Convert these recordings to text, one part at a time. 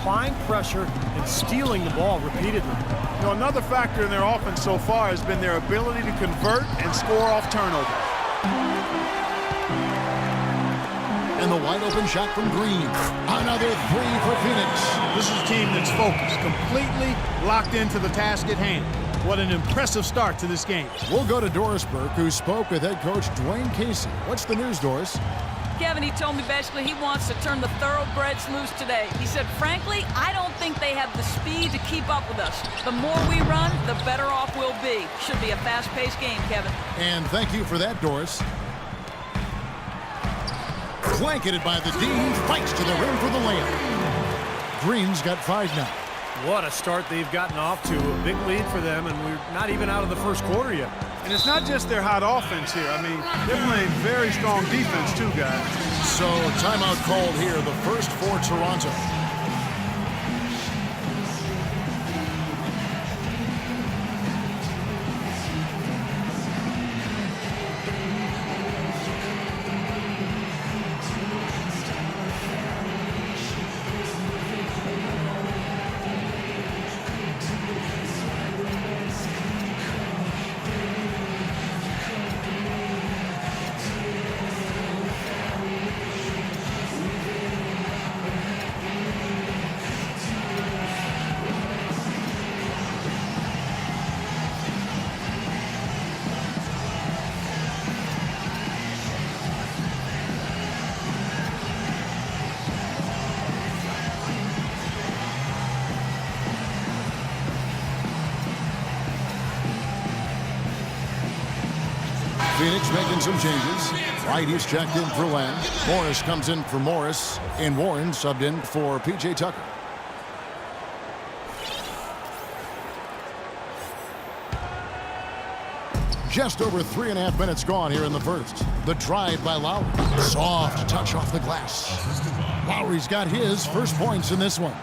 applying pressure and stealing the ball repeatedly. You know, another factor in their offense so far has been their ability to convert and score off turnovers. And the wide open shot from Green. Another three for Phoenix. This is a team that's focused, completely locked into the task at hand. What an impressive start to this game. We'll go to Doris Burke, who spoke with head coach Dwayne Casey. What's the news, Doris? Kevin, he told me basically he wants to turn the thoroughbreds loose today. He said, frankly, I don't think they have the speed to keep up with us. The more we run, the better off we'll be. Should be a fast-paced game, Kevin. And thank you for that, Doris. Blanketed by the Dean, fights to the rim for the layup. Green's got 5 now. What a start they've gotten off to. A big lead for them, and we're not even out of the first quarter yet. And it's not just their hot offense here. I mean, they're playing very strong defense too, guys. So, timeout called here, the first for Toronto. Phoenix making some changes. White is checked in for Len. Morris comes in for Morris. And Warren subbed in for P.J. Tucker. Just over 3.5 minutes gone here in the first. The drive by Lowry. Soft touch off the glass. Lowry's got his first points in this one.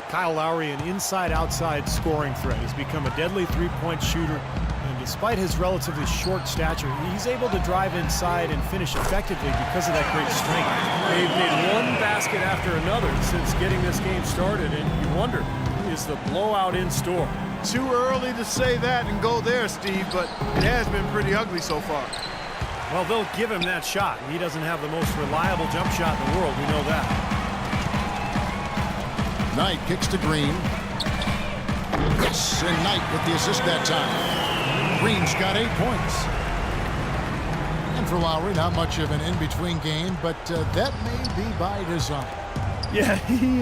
Kyle Lowry, an inside-outside scoring threat. He's become a deadly three-point shooter. And despite his relatively short stature, he's able to drive inside and finish effectively because of that great strength. They've made one basket after another since getting this game started, and you wonder, is the blowout in store? Too early to say that and go there, Steve, but it has been pretty ugly so far. Well, they'll give him that shot. He doesn't have the most reliable jump shot in the world. We know that. Knight kicks to Green. Yes, and Knight with the assist that time. Green's got 8 points. And for Lowry, not much of an in-between game, but that may be by design. Yeah, he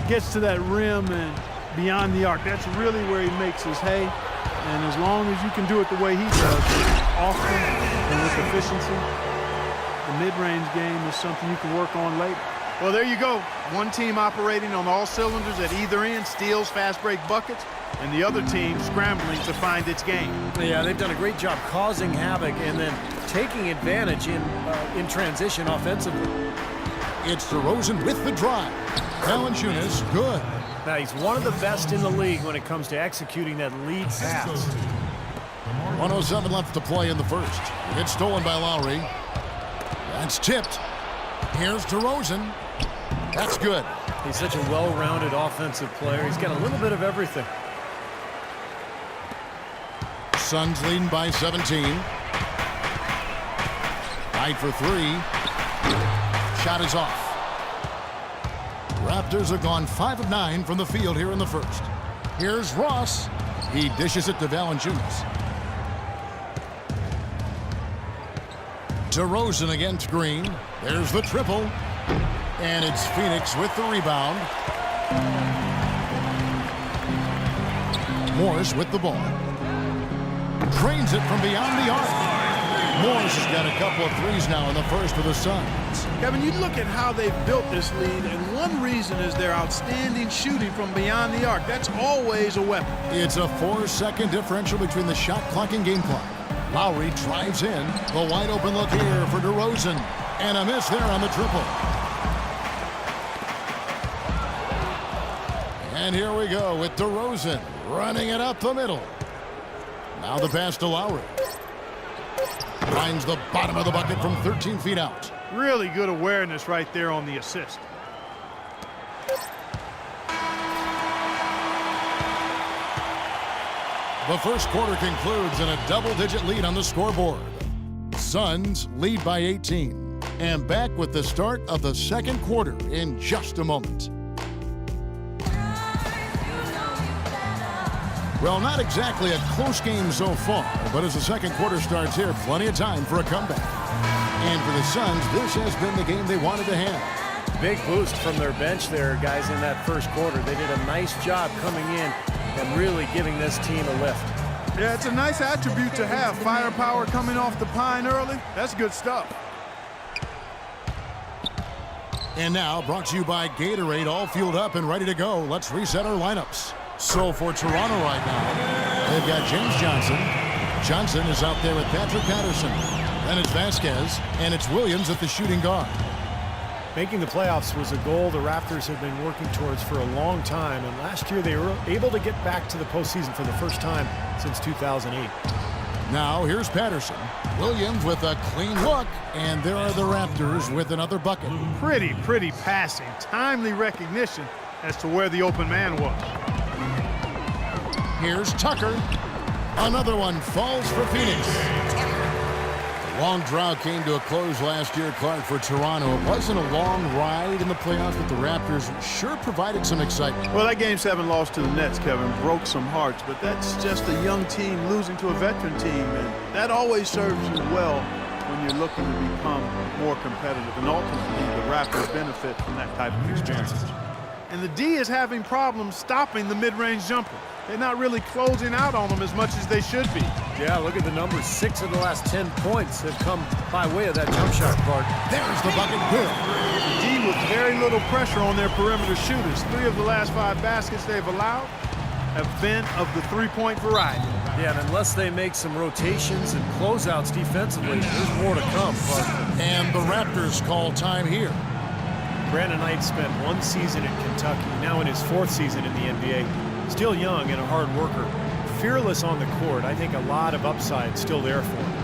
gets to that rim and beyond the arc. That's really where he makes his hay. And as long as you can do it the way he does, often and with efficiency, the mid-range game is something you can work on later. Well, there you go. One team operating on all cylinders at either end, steals, fast break buckets, and the other team scrambling to find its game. Yeah, they've done a great job causing havoc and then taking advantage in transition offensively. It's DeRozan with the drive. Valanciunas, good. Now, he's one of the best in the league when it comes to executing that lead pass. 1:07 left to play in the first. It's stolen by Lowry. That's tipped. Here's DeRozan. That's good. He's such a well-rounded offensive player. He's got a little bit of everything. Suns leading by 17. Tied for 3. Shot is off. Raptors have gone 5 of 9 from the field here in the first. Here's Ross. He dishes it to Valanciunas. DeRozan against Green. There's the triple. And it's Phoenix with the rebound. Morris with the ball. Drains it from beyond the arc. Morris has got a couple of threes now in the first for the Suns. Kevin, you look at how they've built this lead, and one reason is their outstanding shooting from beyond the arc. That's always a weapon. It's a 4-second differential between the shot clock and game clock. Lowry drives in. The wide open look here for DeRozan. And a miss there on the triple. And here we go with DeRozan running it up the middle. Now the pass to Lowry. Finds the bottom of the bucket from 13 feet out. Really good awareness right there on the assist. The first quarter concludes in a double-digit lead on the scoreboard. Suns lead by 18. And back with the start of the second quarter in just a moment. Well, not exactly a close game so far, but as the second quarter starts here, plenty of time for a comeback. And for the Suns, this has been the game they wanted to have. Big boost from their bench there, guys, in that first quarter. They did a nice job coming in and really giving this team a lift. Yeah, it's a nice attribute to have. Firepower coming off the pine early. That's good stuff. And now, brought to you by Gatorade, all fueled up and ready to go. Let's reset our lineups. So for Toronto right now, they've got James Johnson. Johnson is out there with Patrick Patterson. Then it's Vasquez, and it's Williams at the shooting guard. Making the playoffs was a goal the Raptors have been working towards for a long time, and last year they were able to get back to the postseason for the first time since 2008. Now here's Patterson. Williams with a clean look, and there are the Raptors with another bucket. Pretty passing. Timely recognition as to where the open man was. Here's Tucker. Another one falls for Phoenix. The long drought came to a close last year, Clark, for Toronto. It wasn't a long ride in the playoffs, but the Raptors sure provided some excitement. Well, that Game 7 loss to the Nets, Kevin, broke some hearts, but that's just a young team losing to a veteran team, and that always serves you well when you're looking to become more competitive, and ultimately the Raptors benefit from that type of experience. And the D is having problems stopping the mid-range jumper. They're not really closing out on them as much as they should be. Yeah, look at the numbers. 6 of the last 10 points have come by way of that jump shot, Clark. There's the bucket. Good. The D with very little pressure on their perimeter shooters. 3 of the last 5 baskets they've allowed have been of the three-point variety. Yeah, and unless they make some rotations and closeouts defensively, there's more to come, Clark. And the Raptors call time here. Brandon Knight spent 1 season in Kentucky, now in his 4th season in the NBA. Still young and a hard worker. Fearless on the court. I think a lot of upside still there for him.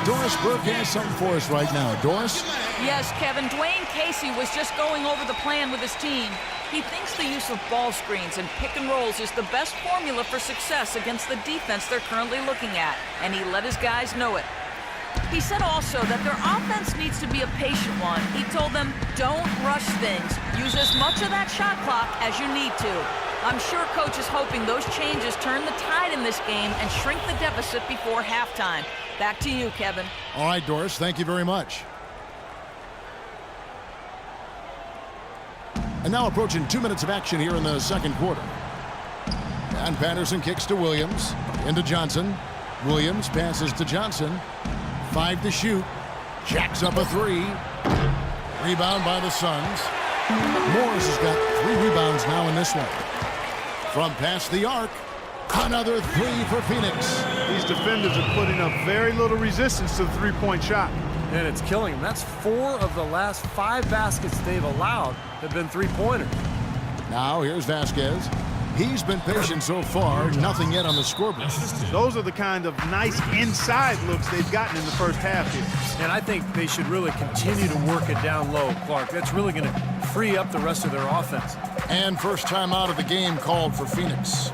Doris Burke has something for us right now. Doris? Yes, Kevin. Dwayne Casey was just going over the plan with his team. He thinks the use of ball screens and pick and rolls is the best formula for success against the defense they're currently looking at, and he let his guys know it. He said also that their offense needs to be a patient one. He told them, don't rush things. Use as much of that shot clock as you need to. I'm sure Coach is hoping those changes turn the tide in this game and shrink the deficit before halftime. Back to you, Kevin. All right, Doris, thank you very much. And now approaching 2 minutes of action here in the second quarter. And Patterson kicks to Williams, into Johnson. Williams passes to Johnson. 5 to shoot. Jacks up a 3. Rebound by the Suns. Morris has got 3 rebounds now in this one. From past the arc, another 3 for Phoenix. These defenders are putting up very little resistance to the three-point shot. And it's killing them. That's 4 of the last 5 baskets they've allowed have been three-pointers. Now here's Vasquez. He's been patient so far, nothing yet on the scoreboard. Those are the kind of nice inside looks they've gotten in the first half here. And I think they should really continue to work it down low, Clark. That's really going to free up the rest of their offense. And first time out of the game called for Phoenix.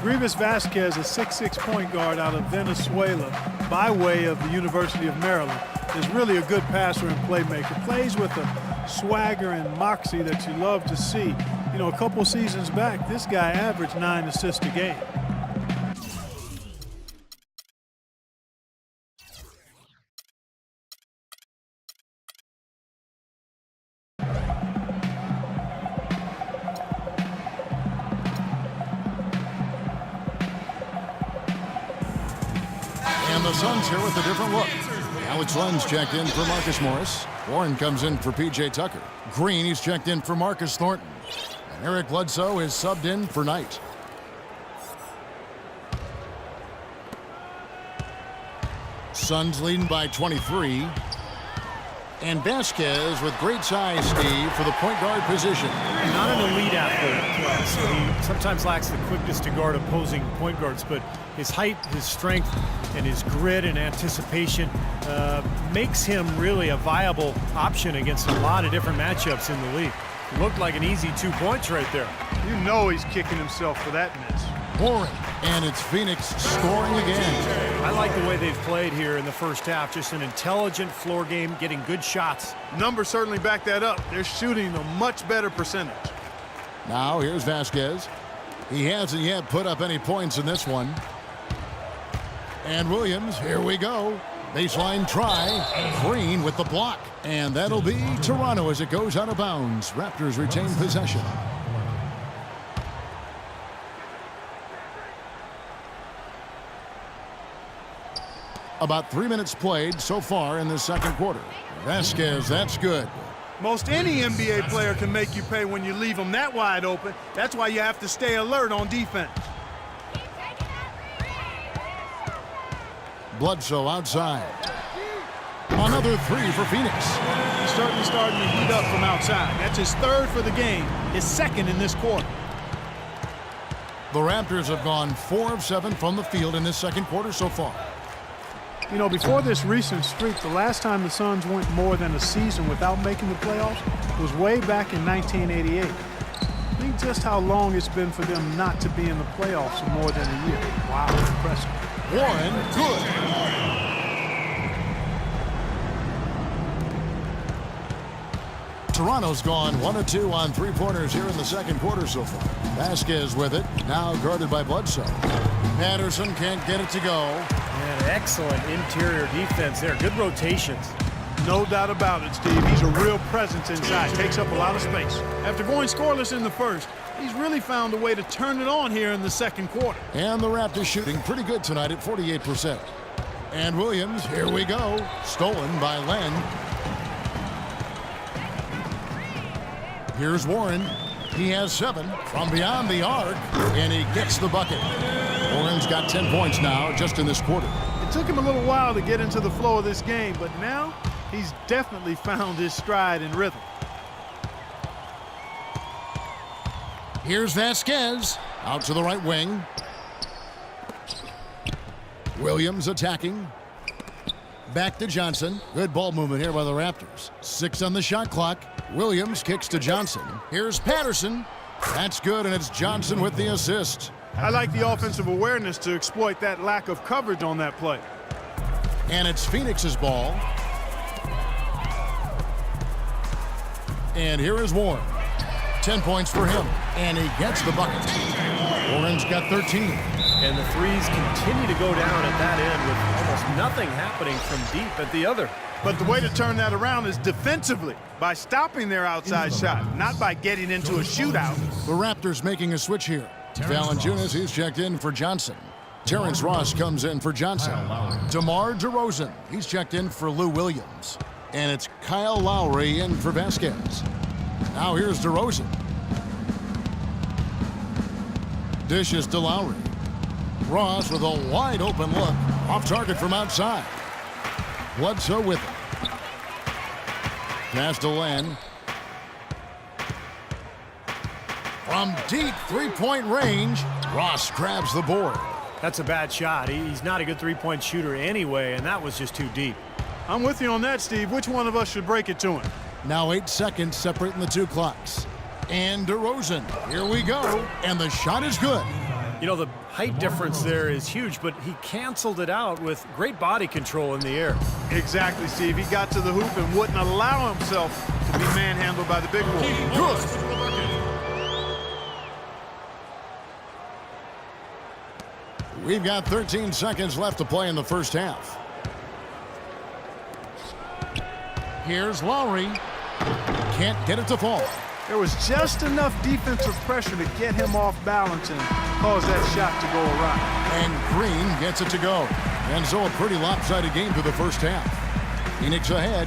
Grievous Vasquez, a 6'6" point guard out of Venezuela by way of the University of Maryland, is really a good passer and playmaker. Plays with a swagger and moxie that you love to see. You know, a couple seasons back, this guy averaged 9 assists a game. And the Suns here with a different look. Alex Lenz checked in for Marcus Morris. Warren comes in for P.J. Tucker. Green, he's checked in for Marcus Thornton. And Eric Bledsoe is subbed in for Knight. Suns leading by 23. And Vasquez with great size, Steve, for the point guard position. Not an elite athlete, so he sometimes lacks the quickness to guard opposing point guards, but his height, his strength, and his grit and anticipation makes him really a viable option against a lot of different matchups in the league. Looked like an easy 2 points right there. You know he's kicking himself for that miss. Warren, and it's Phoenix scoring again. I like the way they've played here in the first half. Just an intelligent floor game, getting good shots. Numbers certainly back that up. They're shooting a much better percentage. Now here's Vasquez. He hasn't yet put up any points in this one. And Williams, here we go. Baseline try. Green with the block. And that'll be Toronto as it goes out of bounds. Raptors retain possession. About 3 minutes played so far in the second quarter. Vasquez, that's good. Most any NBA player can make you pay when you leave them that wide open. That's why you have to stay alert on defense. Bledsoe outside. Another three for Phoenix. He's certainly starting to heat up from outside. That's his third for the game, his second in this quarter. The Raptors have gone 4 of 7 from the field in this second quarter so far. You know, before this recent streak, the last time the Suns went more than a season without making the playoffs was way back in 1988. Think just how long it's been for them not to be in the playoffs for more than a year. Wow, impressive. Warren, good. Toronto's gone 1 of 2 on three-pointers here in the second quarter so far. Vasquez with it, now guarded by Bledsoe. Patterson can't get it to go. And excellent interior defense there. Good rotations. No doubt about it, Steve. He's a real presence inside. Takes up a lot of space. After going scoreless in the first, he's really found a way to turn it on here in the second quarter. And the Raptors shooting pretty good tonight at 48%. And Williams, here we go. Stolen by Len. Here's Warren. He has 7 from beyond the arc, and he gets the bucket. Warren's got 10 points now just in this quarter. It took him a little while to get into the flow of this game, but now he's definitely found his stride and rhythm. Here's Vasquez out to the right wing. Williams attacking. Back to Johnson. Good ball movement here by the Raptors. 6 on the shot clock. Williams kicks to Johnson. Here's Patterson. That's good, and it's Johnson with the assist. I like the offensive awareness to exploit that lack of coverage on that play. And it's Phoenix's ball. And here is Warren. 10 points for him, and he gets the bucket. Warren's got 13. And the threes continue to go down at that end with almost nothing happening from deep at the other. But the way to turn that around is defensively, by stopping their outside shot, not by getting into a shootout. The Raptors making a switch here. Valanciunas, he's checked in for Johnson. Terrence Ross comes in for Johnson. DeMar DeRozan, he's checked in for Lou Williams. And it's Kyle Lowry in for Vasquez. Now here's DeRozan. Dishes to Lowry. Ross with a wide open look. Off target from outside. Bledsoe with it. Pass to Len. From deep three-point range, Ross grabs the board. That's a bad shot. He's not a good three-point shooter anyway, and that was just too deep. I'm with you on that, Steve. Which one of us should break it to him? Now 8 seconds separating the two clocks. And DeRozan, here we go. And the shot is good. You know, the height difference there is huge, but he canceled it out with great body control in the air. Exactly, Steve. He got to the hoop and wouldn't allow himself to be manhandled by the big boy. Good. We've got 13 seconds left to play in the first half. Here's Lowry. Can't get it to fall. There was just enough defensive pressure to get him off balance and cause that shot to go awry. And Green gets it to go. And so a pretty lopsided game through the first half. Phoenix ahead.